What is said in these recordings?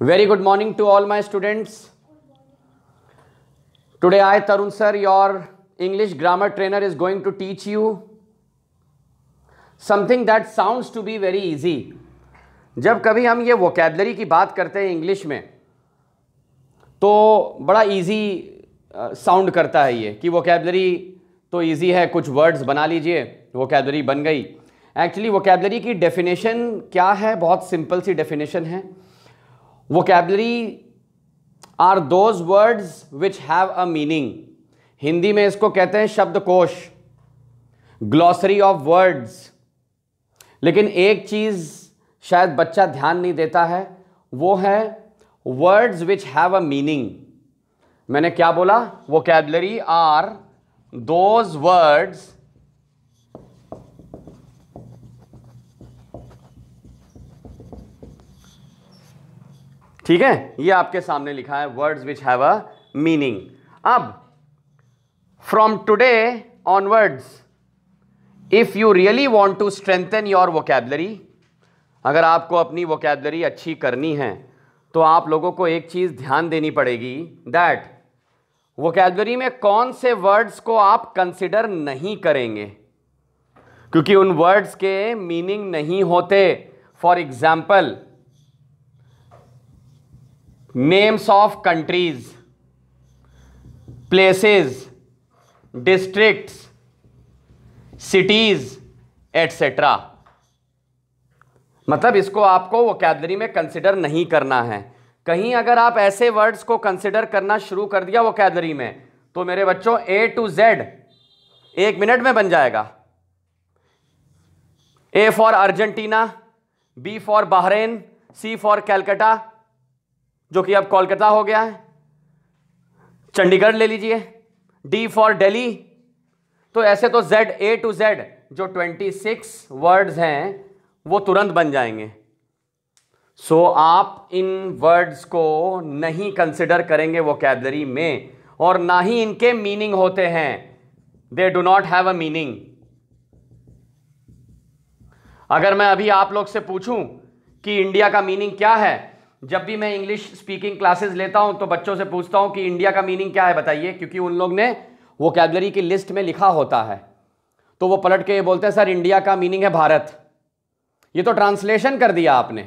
Very good morning to all my students. Today I, Tarun sir, your English grammar trainer, is going to teach you something that sounds to be very easy. जब कभी हम ये vocabulary की बात करते हैं English में तो बड़ा इजी साउंड करता है ये कि वोकैबलरी तो इजी है, कुछ वर्ड्स बना लीजिए, वोकैबलरी बन गई। एक्चुअली वोकैबलरी की डेफिनेशन क्या है? बहुत सिंपल सी डेफिनेशन है। Vocabulary are those words which have a meaning. Hindi में इसको कहते हैं शब्दकोश, ग्लॉसरी ऑफ वर्ड्स। लेकिन एक चीज शायद बच्चा ध्यान नहीं देता है, वो है words which have a meaning. मैंने क्या बोला? वोकैबलरी आर दोज वर्ड्स ठीक है, ये आपके सामने लिखा है, words which have a meaning. अब from today onwards if you really want to strengthen your vocabulary, अगर आपको अपनी वोकैबलरी अच्छी करनी है तो आप लोगों को एक चीज ध्यान देनी पड़ेगी, दैट वोकैबलरी में कौन से वर्ड्स को आप कंसिडर नहीं करेंगे, क्योंकि उन वर्ड्स के मीनिंग नहीं होते। For example, names of countries, places, districts, cities etcetera. मतलब इसको आपको वोकैबलरी में कंसिडर नहीं करना है। कहीं अगर आप ऐसे वर्ड्स को कंसिडर करना शुरू कर दिया वोकैबलरी में तो मेरे बच्चों A to Z 1 मिनट में बन जाएगा। A for Argentina, B for Bahrain, C for Calcutta, जो कि अब कोलकाता हो गया है, चंडीगढ़ ले लीजिए, D फॉर दिल्ली। तो ऐसे तो A to Z जो 26 वर्ड्स हैं वो तुरंत बन जाएंगे। सो आप इन वर्ड्स को नहीं कंसिडर करेंगे वोकैबलरी में, और ना ही इनके मीनिंग होते हैं। They do not have a meaning. अगर मैं अभी आप लोग से पूछूं कि इंडिया का मीनिंग क्या है, जब भी मैं इंग्लिश स्पीकिंग क्लासेस लेता हूं तो बच्चों से पूछता हूं कि इंडिया का मीनिंग क्या है बताइए, क्योंकि उन लोग ने वोकैबलरी की लिस्ट में लिखा होता है। तो वो पलट के ये बोलते हैं सर इंडिया का मीनिंग है भारत। ये तो ट्रांसलेशन कर दिया आपने।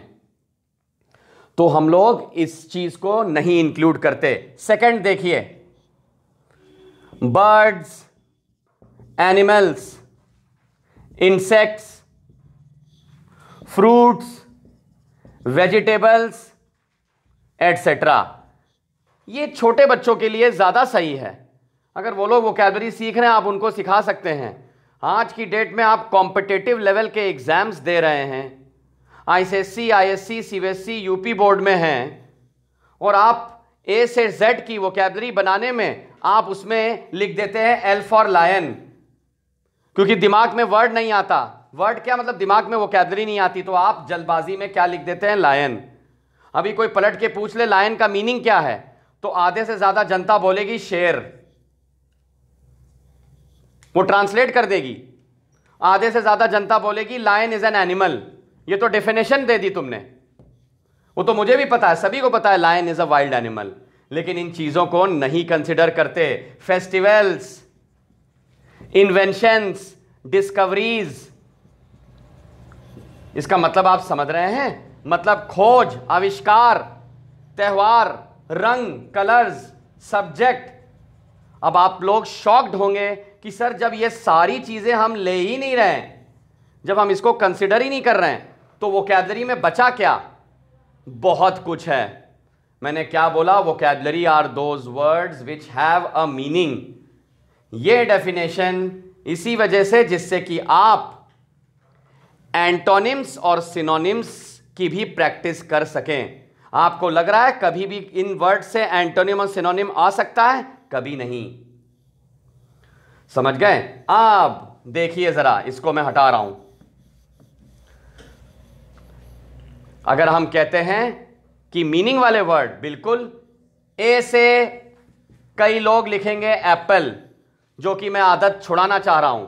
तो हम लोग इस चीज को नहीं इंक्लूड करते। सेकंड देखिए, birds, animals, insects, fruits, vegetables etcetera. ये छोटे बच्चों के लिए ज्यादा सही है। अगर वो लोग वोकैबलरी सीख रहे हैं आप उनको सिखा सकते हैं। आज की डेट में आप कॉम्पिटिटिव लेवल के एग्जाम्स दे रहे हैं, ICSE, ISC, CBSE, UP board में हैं, और आप A से Z की वोकैबलरी बनाने में आप उसमें लिख देते हैं L फॉर लायन, क्योंकि दिमाग में वर्ड नहीं आता। वर्ड क्या मतलब, दिमाग में वोकैबलरी नहीं आती, तो आप जल्दबाजी में क्या लिख देते हैं? लायन। अभी कोई पलट के पूछ ले लायन का मीनिंग क्या है, तो आधे से ज्यादा जनता बोलेगी शेर, वो ट्रांसलेट कर देगी। आधे से ज्यादा जनता बोलेगी लायन इज एन एनिमल। ये तो डेफिनेशन दे दी तुमने, वो तो मुझे भी पता है, सभी को पता है lion is a wild animal, लेकिन इन चीजों को नहीं कंसिडर करते। फेस्टिवल्स, इन्वेंशंस, डिस्कवरीज, इसका मतलब आप समझ रहे हैं? मतलब खोज, आविष्कार, त्योहार, रंग, कलर्स, सब्जेक्ट। अब आप लोग शॉक्ड होंगे कि सर जब ये सारी चीजें हम ले ही नहीं रहे हैं, जब हम इसको कंसिडर ही नहीं कर रहे हैं, तो वोकैबलरी में बचा क्या? बहुत कुछ है। मैंने क्या बोला? Vocabulary are those words which have a meaning. ये डेफिनेशन इसी वजह से जिससे कि आप एंटोनिम्स और सिनोनिम्स की भी प्रैक्टिस कर सकें। आपको लग रहा है कभी भी इन वर्ड से एंटोनिम और सिनोनिम आ सकता है? कभी नहीं। समझ गए? अब देखिए जरा, इसको मैं हटा रहा हूं। अगर हम कहते हैं कि मीनिंग वाले वर्ड, बिल्कुल ए से कई लोग लिखेंगे एप्पल, जो कि मैं आदत छुड़ाना चाह रहा हूं।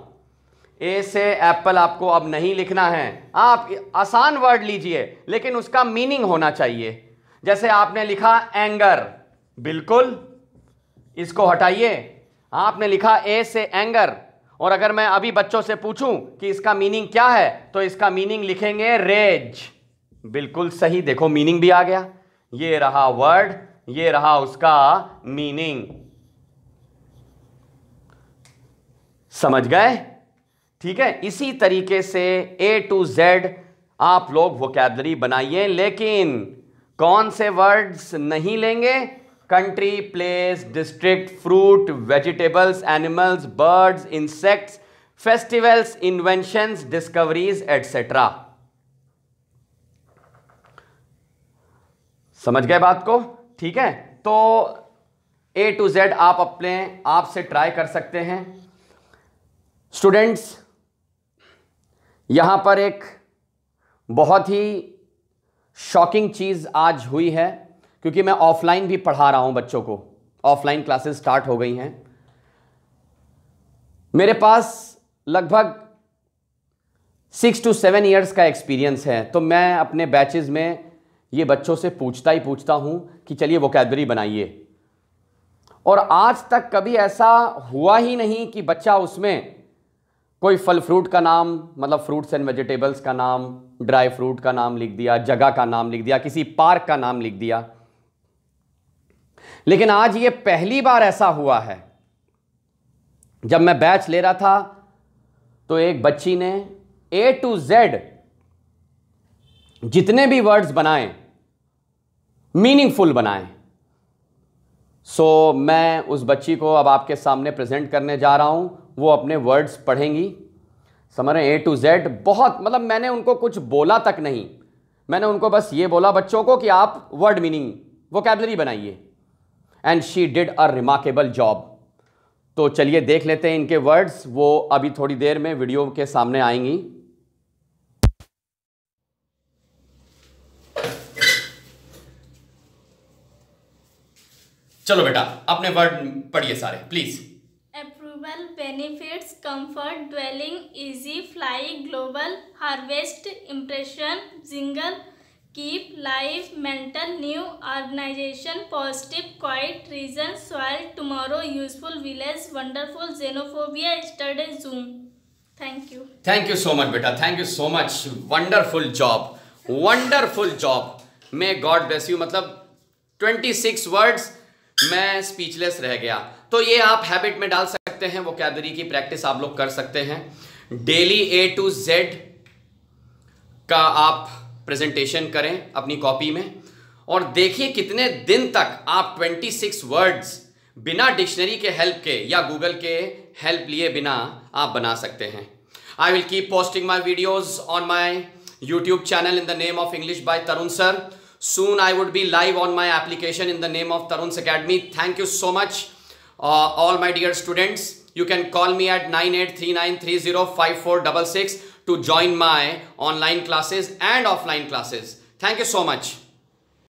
ए से एप्पल आपको अब नहीं लिखना है, आप आसान वर्ड लीजिए लेकिन उसका मीनिंग होना चाहिए। जैसे आपने लिखा एंगर, बिल्कुल इसको हटाइए। आपने लिखा ए से एंगर, और अगर मैं अभी बच्चों से पूछूं कि इसका मीनिंग क्या है तो इसका मीनिंग लिखेंगे रेज। बिल्कुल सही, देखो मीनिंग भी आ गया। ये रहा वर्ड, ये रहा उसका मीनिंग। समझ गए? ठीक है, इसी तरीके से ए टू जेड आप लोग वोकैबुलरी बनाइए, लेकिन कौन से वर्ड्स नहीं लेंगे? Country, place, district, fruit, vegetables, animals, birds, insects, festivals, inventions, discoveries etcetera. समझ गए बात को? ठीक है, तो ए टू जेड आप अपने आप से ट्राई कर सकते हैं। स्टूडेंट्स, यहां पर एक बहुत ही शॉकिंग चीज आज हुई है, क्योंकि मैं ऑफलाइन भी पढ़ा रहा हूं बच्चों को, ऑफलाइन क्लासेस स्टार्ट हो गई हैं। मेरे पास लगभग 6 to 7 इयर्स का एक्सपीरियंस है, तो मैं अपने बैचेस में ये बच्चों से पूछता हूं कि चलिए वोकैबुलरी बनाइए, और आज तक कभी ऐसा हुआ ही नहीं कि बच्चा उसमें कोई फल फ्रूट का नाम, मतलब फ्रूट्स एंड वेजिटेबल्स का नाम, ड्राई फ्रूट का नाम लिख दिया, जगह का नाम लिख दिया, किसी पार्क का नाम लिख दिया। लेकिन आज ये पहली बार ऐसा हुआ है। जब मैं बैच ले रहा था तो एक बच्ची ने ए टू जेड जितने भी वर्ड्स बनाए, मीनिंगफुल बनाए। सो मैं उस बच्ची को अब आपके सामने प्रेजेंट करने जा रहा हूं। वो अपने वर्ड्स पढ़ेंगी, समझ रहे हैं? ए टू जेड बहुत, मतलब मैंने उनको कुछ बोला तक नहीं, मैंने उनको बस ये बोला बच्चों को कि आप वर्ड मीनिंग वोकैबुलरी बनाइए, and she did a remarkable job. तो चलिए देख लेते हैं इनके वर्ड्स, वो अभी थोड़ी देर में वीडियो के सामने आएंगी। चलो बेटा, अपने वर्ड पढ़िए सारे please. Approval, benefits, comfort, dwelling, easy, fly, global, harvest, impression, jingle, keep, live, mental, new, organisation, positive, quite, reason, soil, tomorrow, useful, village, wonderful, xenophobia, yesterday, zoom. Thank you. Thank you so much बेटा, thank you so much. Wonderful job, wonderful job. May God bless you. मतलब 26 words, मैं speechless रह गया। तो ये आप habit में डाल सकते हैं, वोकैबुलरी की प्रैक्टिस आप लोग कर सकते हैं। डेली ए टू जेड का आप प्रेजेंटेशन करें अपनी कॉपी में, और देखिए कितने दिन तक आप 26 वर्ड्स बिना डिक्शनरी के हेल्प के या गूगल के हेल्प लिए बिना आप बना सकते हैं। I will keep posting my videos on my YouTube channel in the name of English by Tarun sir. Soon I would be live on my application in the name of Tarun's Academy. Thank you so much, all my dear students. You can call me at 9839305466 to join my online classes and offline classes. Thank you so much.